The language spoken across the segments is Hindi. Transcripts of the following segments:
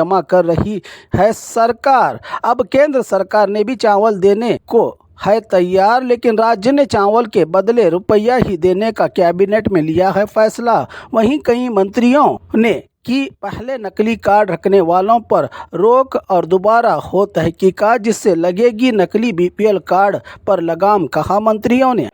जमा कर रही है सरकार। अब केंद्र सरकार ने भी चावल देने को है तैयार, लेकिन राज्य ने चावल के बदले रुपया ही देने का कैबिनेट में लिया है फैसला। वहीं कई मंत्रियों ने कि पहले नकली कार्ड रखने वालों पर रोक और दोबारा हो तहकीकात जिससे लगेगी नकली बीपीएल कार्ड पर लगाम, कहा मंत्रियों ने।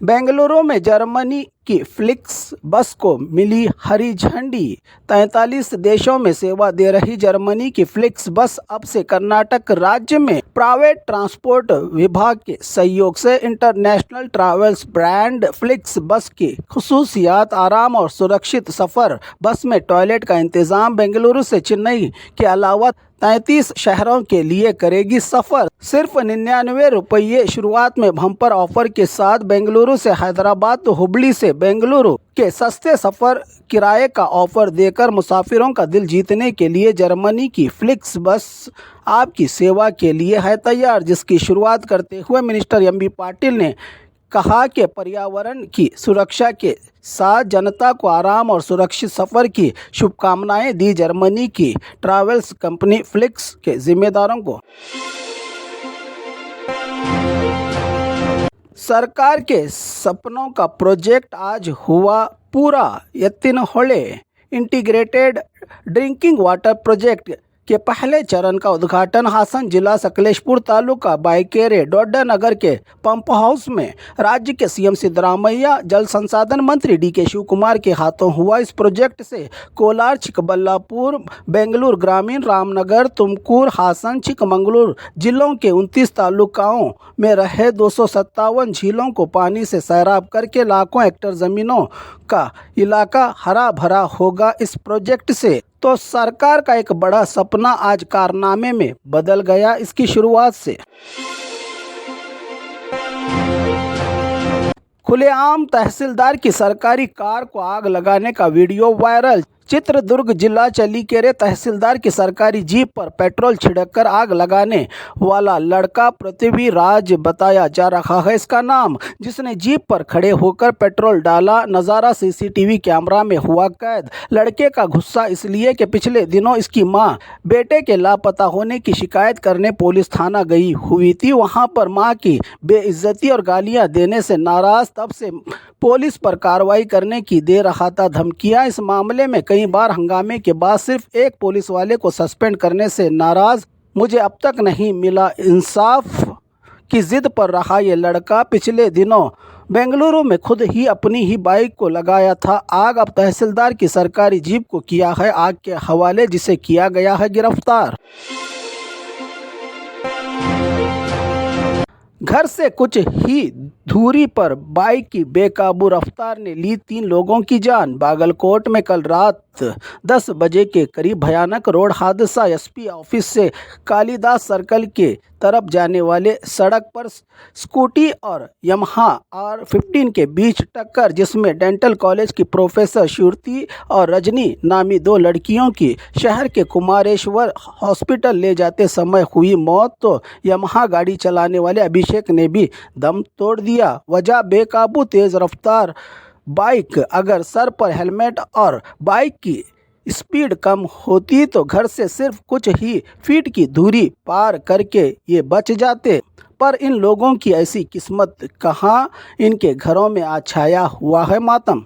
बेंगलुरु में जर्मनी की फ्लिक्स बस को मिली हरी झंडी। 43 देशों में सेवा दे रही जर्मनी की फ्लिक्स बस अब से कर्नाटक राज्य में प्राइवेट ट्रांसपोर्ट विभाग के सहयोग से इंटरनेशनल ट्रैवल्स ब्रांड फ्लिक्स बस की खुसूसियात, आराम और सुरक्षित सफ़र। बस में टॉयलेट का इंतजाम बेंगलुरु से चेन्नई के अलावा 33 शहरों के लिए करेगी सफ़र। सिर्फ 99 रुपये शुरुआत में बम्पर ऑफर के साथ बेंगलुरु से हैदराबाद तो हुबली से बेंगलुरु के सस्ते सफ़र किराए का ऑफर देकर मुसाफिरों का दिल जीतने के लिए जर्मनी की फ्लिक्स बस आपकी सेवा के लिए है तैयार, जिसकी शुरुआत करते हुए मिनिस्टर एमबी पाटिल ने कहा कि पर्यावरण की सुरक्षा के साथ जनता को आराम और सुरक्षित सफ़र की शुभकामनाएं दी। जर्मनी की ट्रैवल्स कंपनी फ्लिक्स के जिम्मेदारों को सरकार के सपनों का प्रोजेक्ट आज हुआ पूरा। यत्तिनहोळे इंटीग्रेटेड ड्रिंकिंग वाटर प्रोजेक्ट के पहले चरण का उद्घाटन हासन जिला सकलेशपुर तालुका बायकेरे डोड्डा नगर के पंप हाउस में राज्य के सीएम सिद्धरामैया, जल संसाधन मंत्री डीके शिवकुमार के हाथों हुआ। इस प्रोजेक्ट से कोलार, चिकबल्लापुर, बेंगलुरु ग्रामीण, रामनगर, तुमकुर, हासन, चिकमंगलुरु जिलों के 29 तालुकाओं में रहे 257 झीलों को पानी से सैराब करके लाखों हेक्टेयर ज़मीनों का इलाका हरा भरा होगा। इस प्रोजेक्ट से तो सरकार का एक बड़ा सपना आज कारनामे में बदल गया। इसकी शुरुआत से खुलेआम तहसीलदार की सरकारी कार को आग लगाने का वीडियो वायरल। चित्रदुर्ग जिला चलीकेरे तहसीलदार की सरकारी जीप पर पेट्रोल छिड़ककर आग लगाने वाला लड़का पृथ्वीराज बताया जा रहा है इसका नाम, जिसने जीप पर खड़े होकर पेट्रोल डाला। नज़ारा सीसीटीवी कैमरा में हुआ कैद। लड़के का गुस्सा इसलिए कि पिछले दिनों इसकी मां बेटे के लापता होने की शिकायत करने पुलिस थाना गई हुई थी। वहां पर मां की बेइज्जती और गालियां देने से नाराज, तब से पुलिस पर कार्रवाई करने की दे रहा था धमकियां। इस मामले में कई बार हंगामे के बाद सिर्फ एक पुलिस वाले को सस्पेंड करने से नाराज, मुझे अब तक नहीं मिला इंसाफ की जिद पर रहा ये लड़का। पिछले दिनों बेंगलुरु में खुद ही अपनी ही बाइक को लगाया था आग। अब तहसीलदार की सरकारी जीप को किया है आग के हवाले, जिसे किया गया है गिरफ्तार। घर से कुछ ही दूरी पर बाइक की बेकाबू रफ्तार ने ली 3 लोगों की जान। बागलकोट में कल रात 10 बजे के करीब भयानक रोड हादसा। एसपी ऑफिस से कालिदास सर्कल के तरफ जाने वाले सड़क पर स्कूटी और यमहा R15 के बीच टक्कर, जिसमें डेंटल कॉलेज की प्रोफेसर श्रुति और रजनी नामी 2 लड़कियों की शहर के कुमारेश्वर हॉस्पिटल ले जाते समय हुई मौत। तो यमहा गाड़ी चलाने वाले अभिषेक ने भी दम तोड़ दिया। वजह बेकाबू तेज रफ्तार बाइक। अगर सर पर हेलमेट और बाइक की स्पीड कम होती तो घर से सिर्फ कुछ ही फीट की दूरी पार करके ये बच जाते, पर इन लोगों की ऐसी किस्मत कहाँ। इनके घरों में आज छाया हुआ है मातम।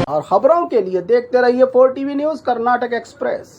और खबरों के लिए देखते रहिए 4TV न्यूज़ कर्नाटक एक्सप्रेस।